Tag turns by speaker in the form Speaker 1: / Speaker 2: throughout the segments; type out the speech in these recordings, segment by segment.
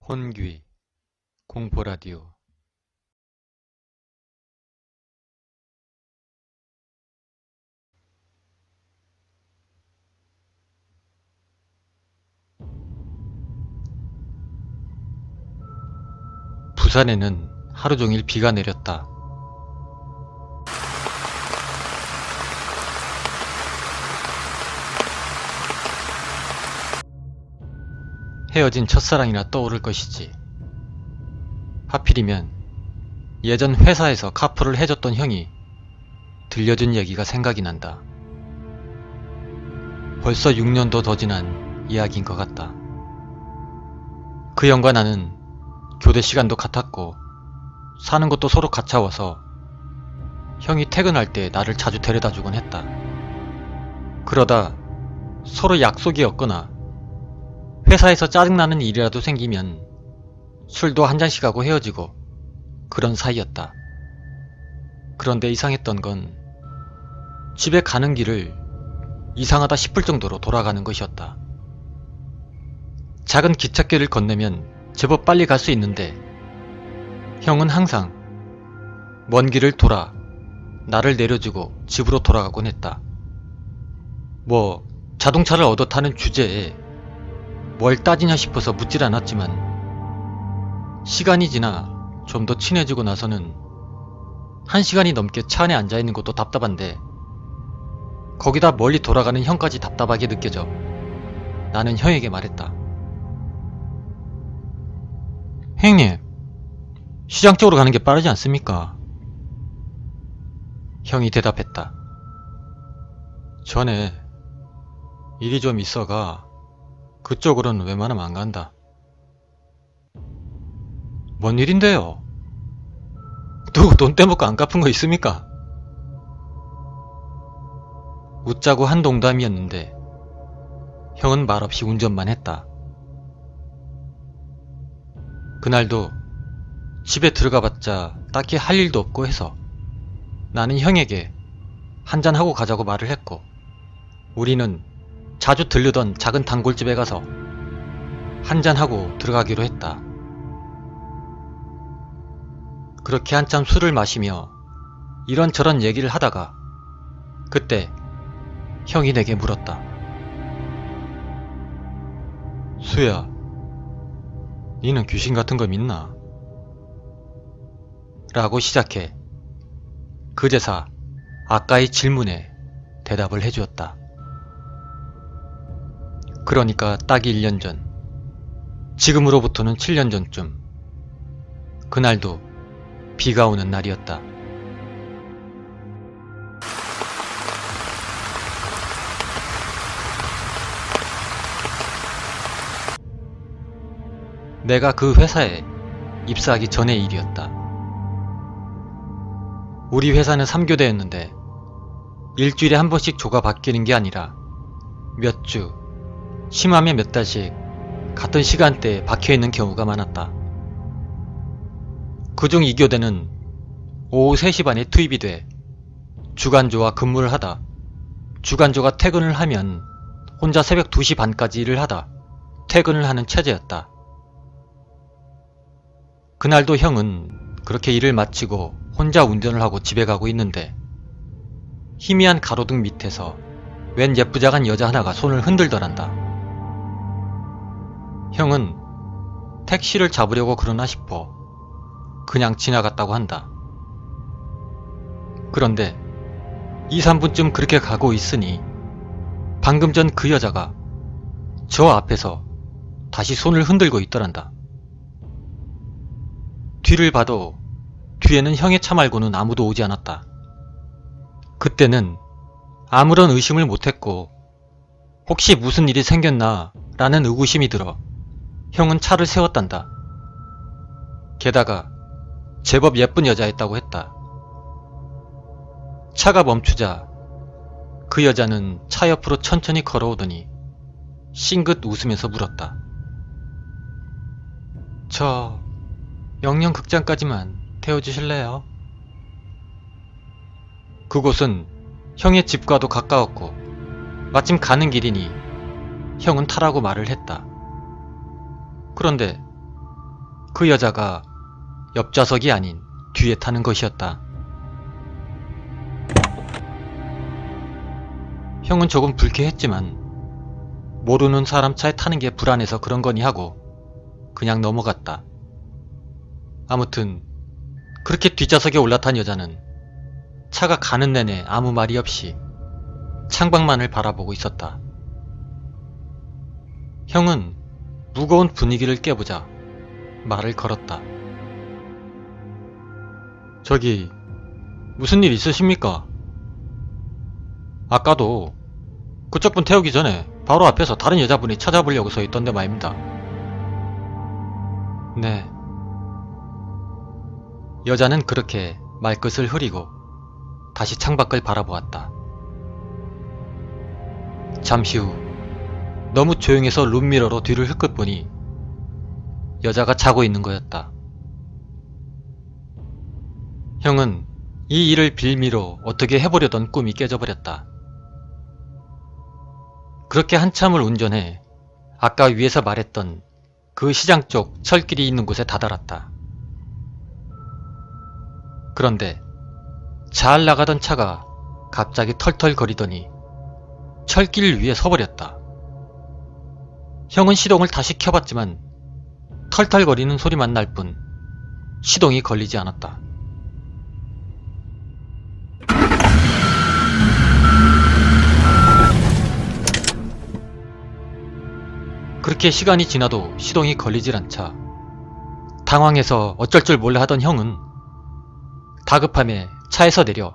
Speaker 1: 혼귀, 공포라디오. 부산에는 하루 종일 비가 내렸다. 헤어진 첫사랑이나 떠오를 것이지. 하필이면 예전 회사에서 카풀을 해줬던 형이 들려준 얘기가 생각이 난다. 벌써 6년도 더 지난 이야기인 것 같다. 그 형과 나는 교대 시간도 같았고 사는 것도 서로 가차워서 형이 퇴근할 때 나를 자주 데려다 주곤 했다. 그러다 서로 약속이 없거나 회사에서 짜증나는 일이라도 생기면 술도 한 잔씩 하고 헤어지고 그런 사이였다. 그런데 이상했던 건 집에 가는 길을 이상하다 싶을 정도로 돌아가는 것이었다. 작은 기찻길을 건너면 제법 빨리 갈 수 있는데 형은 항상 먼 길을 돌아 나를 내려주고 집으로 돌아가곤 했다. 뭐 자동차를 얻어 타는 주제에 뭘 따지냐 싶어서 묻질 않았지만 시간이 지나 좀 더 친해지고 나서는 1시간이 넘게 차 안에 앉아있는 것도 답답한데 거기다 멀리 돌아가는 형까지 답답하게 느껴져 나는 형에게 말했다. 형님, 시장 쪽으로 가는 게 빠르지 않습니까? 형이 대답했다. 전에 일이 좀 있어가 그쪽으로는 웬만하면 안 간다. 뭔 일인데요? 누구 돈 떼먹고 안 갚은 거 있습니까? 웃자고 한 농담이었는데 형은 말없이 운전만 했다. 그날도 집에 들어가봤자 딱히 할 일도 없고 해서 나는 형에게 한잔하고 가자고 말을 했고 우리는 자주 들르던 작은 단골집에 가서 한잔하고 들어가기로 했다. 그렇게 한참 술을 마시며 이런저런 얘기를 하다가 그때 형이 내게 물었다. 수야, 니는 귀신 같은 거 믿나? 라고 시작해 그제서 아까의 질문에 대답을 해주었다. 그러니까 딱 1년 전, 지금으로부터는 7년 전쯤, 그날도 비가 오는 날이었다. 내가 그 회사에 입사하기 전의 일이었다. 우리 회사는 3교대였는데 일주일에 한 번씩 조가 바뀌는 게 아니라 몇 주, 심하면 몇 달씩 같은 시간대에 박혀있는 경우가 많았다. 그중 2교대는 오후 3시 반에 투입이 돼 주간조와 근무를 하다 주간조가 퇴근을 하면 혼자 새벽 2시 반까지 일을 하다 퇴근을 하는 체제였다. 그날도 형은 그렇게 일을 마치고 혼자 운전을 하고 집에 가고 있는데 희미한 가로등 밑에서 웬 예쁘장한 여자 하나가 손을 흔들더란다. 형은 택시를 잡으려고 그러나 싶어 그냥 지나갔다고 한다. 그런데 2, 3분쯤 그렇게 가고 있으니 방금 전 그 여자가 저 앞에서 다시 손을 흔들고 있더란다. 뒤를 봐도 뒤에는 형의 차 말고는 아무도 오지 않았다. 그때는 아무런 의심을 못했고 혹시 무슨 일이 생겼나 라는 의구심이 들어 형은 차를 세웠단다. 게다가 제법 예쁜 여자였다고 했다. 차가 멈추자 그 여자는 차 옆으로 천천히 걸어오더니 싱긋 웃으면서 물었다. 저 영영극장까지만 태워주실래요? 그곳은 형의 집과도 가까웠고 마침 가는 길이니 형은 타라고 말을 했다. 그런데 그 여자가 옆좌석이 아닌 뒤에 타는 것이었다. 형은 조금 불쾌했지만 모르는 사람 차에 타는 게 불안해서 그런 거니 하고 그냥 넘어갔다. 아무튼 그렇게 뒷좌석에 올라탄 여자는 차가 가는 내내 아무 말이 없이 창밖만을 바라보고 있었다. 형은 무거운 분위기를 깨보자 말을 걸었다. 저기 무슨 일 있으십니까? 아까도 그쪽 분 태우기 전에 바로 앞에서 다른 여자분이 찾아보려고 서 있던데 말입니다. 네. 여자는 그렇게 말끝을 흐리고 다시 창밖을 바라보았다. 잠시 후 너무 조용해서 룸미러로 뒤를 흘끗 보니 여자가 자고 있는 거였다. 형은 이 일을 빌미로 어떻게 해보려던 꿈이 깨져버렸다. 그렇게 한참을 운전해 아까 위에서 말했던 그 시장 쪽 철길이 있는 곳에 다다랐다. 그런데 잘 나가던 차가 갑자기 털털거리더니 철길 위에 서버렸다. 형은 시동을 다시 켜봤지만 털털거리는 소리만 날 뿐 시동이 걸리지 않았다. 그렇게 시간이 지나도 시동이 걸리질 않자 당황해서 어쩔 줄 몰라 하던 형은 다급함에 차에서 내려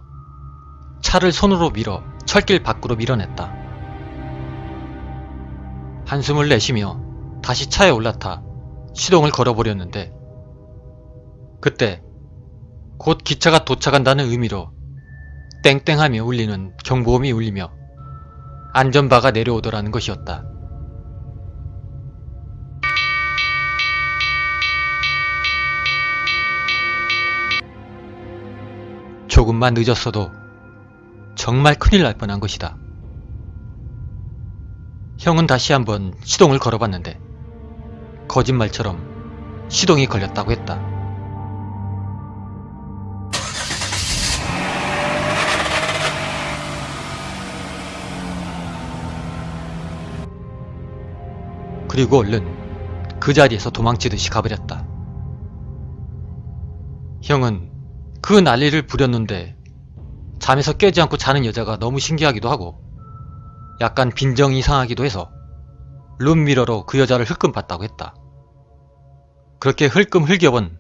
Speaker 1: 차를 손으로 밀어 철길 밖으로 밀어냈다. 한숨을 내쉬며 다시 차에 올라타 시동을 걸어보렸는데 그때 곧 기차가 도착한다는 의미로 땡땡하며 울리는 경보음이 울리며 안전바가 내려오더라는 것이었다. 조금만 늦었어도 정말 큰일 날 뻔한 것이다. 형은 다시 한번 시동을 걸어봤는데 거짓말처럼 시동이 걸렸다고 했다. 그리고 얼른 그 자리에서 도망치듯이 가버렸다. 형은 그 난리를 부렸는데 잠에서 깨지 않고 자는 여자가 너무 신기하기도 하고 약간 빈정이 상하기도 해서 룸미러로 그 여자를 흘끔 봤다고 했다. 그렇게 흘끔 흘겨본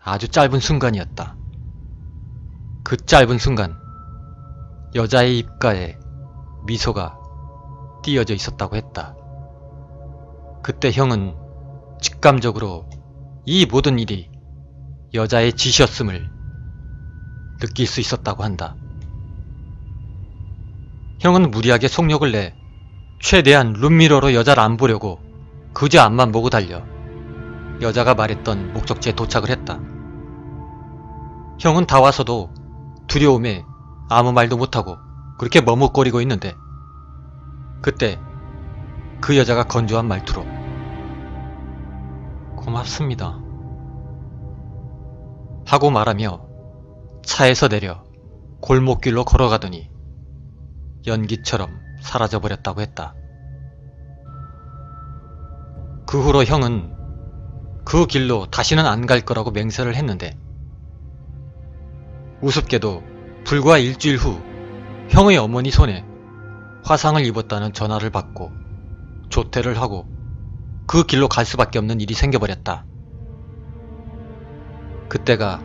Speaker 1: 아주 짧은 순간이었다. 그 짧은 순간 여자의 입가에 미소가 띄어져 있었다고 했다. 그때 형은 직감적으로 이 모든 일이 여자의 짓이었음을 느낄 수 있었다고 한다. 형은 무리하게 속력을 내 최대한 룸미러로 여자를 안 보려고 그저 앞만 보고 달려 여자가 말했던 목적지에 도착을 했다. 형은 다 와서도 두려움에 아무 말도 못하고 그렇게 머뭇거리고 있는데 그때 그 여자가 건조한 말투로 고맙습니다 하고 말하며 차에서 내려 골목길로 걸어가더니 연기처럼 사라져버렸다고 했다. 그 후로 형은 그 길로 다시는 안 갈 거라고 맹세를 했는데 우습게도 불과 일주일 후 형의 어머니 손에 화상을 입었다는 전화를 받고 조퇴를 하고 그 길로 갈 수밖에 없는 일이 생겨버렸다. 그때가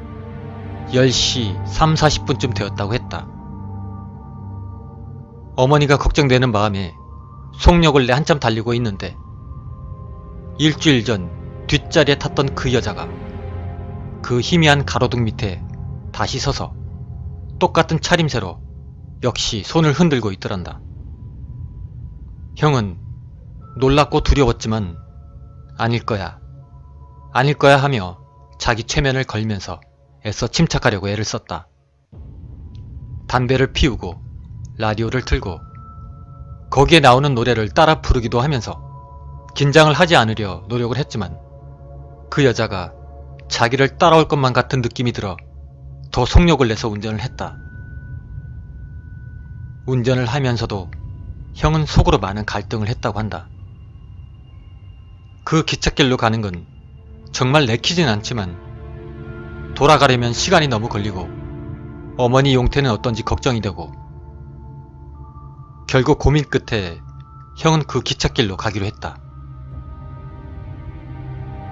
Speaker 1: 10시 3, 40분쯤 되었다고 했다. 어머니가 걱정되는 마음에 속력을 내 한참 달리고 있는데 일주일 전 뒷자리에 탔던 그 여자가 그 희미한 가로등 밑에 다시 서서 똑같은 차림새로 역시 손을 흔들고 있더란다. 형은 놀랍고 두려웠지만 아닐 거야 하며 자기 최면을 걸면서 애써 침착하려고 애를 썼다. 담배를 피우고 라디오를 틀고 거기에 나오는 노래를 따라 부르기도 하면서 긴장을 하지 않으려 노력을 했지만 그 여자가 자기를 따라올 것만 같은 느낌이 들어 더 속력을 내서 운전을 했다. 운전을 하면서도 형은 속으로 많은 갈등을 했다고 한다. 그 기찻길로 가는 건 정말 내키진 않지만 돌아가려면 시간이 너무 걸리고 어머니 용태는 어떤지 걱정이 되고 결국 고민 끝에 형은 그 기찻길로 가기로 했다.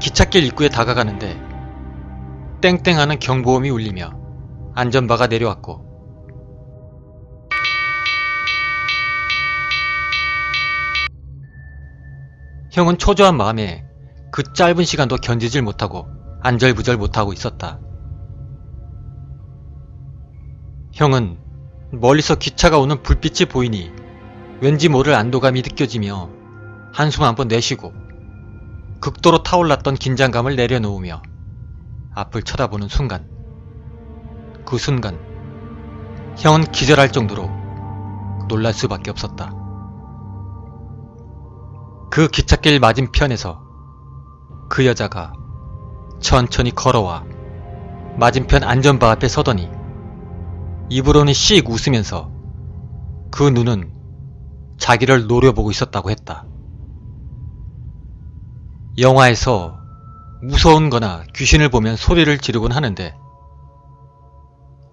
Speaker 1: 기찻길 입구에 다가가는데 땡땡하는 경보음이 울리며 안전바가 내려왔고 형은 초조한 마음에 그 짧은 시간도 견디질 못하고 안절부절 못하고 있었다. 형은 멀리서 기차가 오는 불빛이 보이니 왠지 모를 안도감이 느껴지며 한숨 한번 내쉬고 극도로 타올랐던 긴장감을 내려놓으며 앞을 쳐다보는 순간, 그 순간 형은 기절할 정도로 놀랄 수밖에 없었다. 그 기찻길 맞은편에서 그 여자가 천천히 걸어와 맞은편 안전바 앞에 서더니 입으로는 씩 웃으면서 그 눈은 자기를 노려보고 있었다고 했다. 영화에서 무서운 거나 귀신을 보면 소리를 지르곤 하는데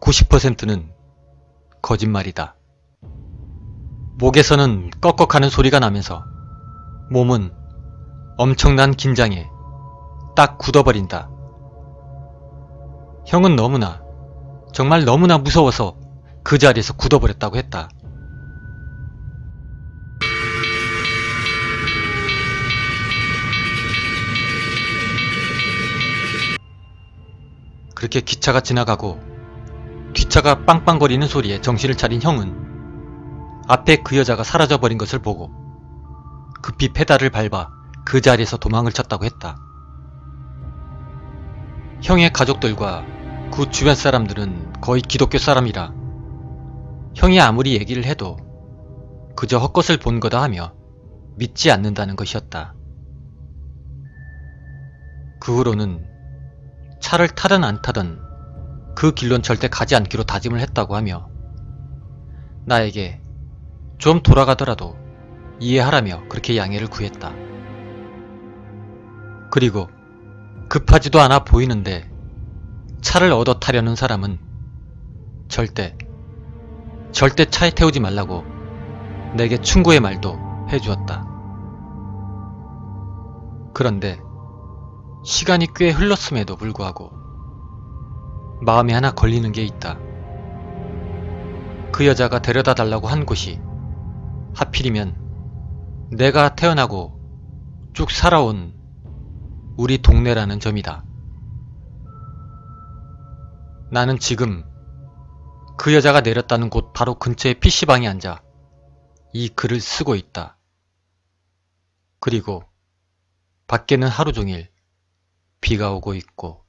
Speaker 1: 90%는 거짓말이다. 목에서는 꺽꺽하는 소리가 나면서 몸은 엄청난 긴장에 딱 굳어버린다. 형은 너무나, 정말 너무나 무서워서 그 자리에서 굳어버렸다고 했다. 그렇게 기차가 지나가고 뒷차가 빵빵거리는 소리에 정신을 차린 형은 앞에 그 여자가 사라져버린 것을 보고 급히 페달을 밟아 그 자리에서 도망을 쳤다고 했다. 형의 가족들과 그 주변 사람들은 거의 기독교 사람이라 형이 아무리 얘기를 해도 그저 헛것을 본 거다 하며 믿지 않는다는 것이었다. 그 후로는 차를 타든 안 타든 그 길론 절대 가지 않기로 다짐을 했다고 하며 나에게 좀 돌아가더라도 이해하라며 그렇게 양해를 구했다. 그리고 급하지도 않아 보이는데 차를 얻어 타려는 사람은 절대 차에 태우지 말라고 내게 충고의 말도 해주었다. 그런데 시간이 꽤 흘렀음에도 불구하고 마음에 하나 걸리는 게 있다. 그 여자가 데려다 달라고 한 곳이 하필이면 내가 태어나고 쭉 살아온 우리 동네라는 점이다. 나는 지금 그 여자가 내렸다는 곳 바로 근처의 PC방에 앉아 이 글을 쓰고 있다. 그리고 밖에는 하루 종일 비가 오고 있고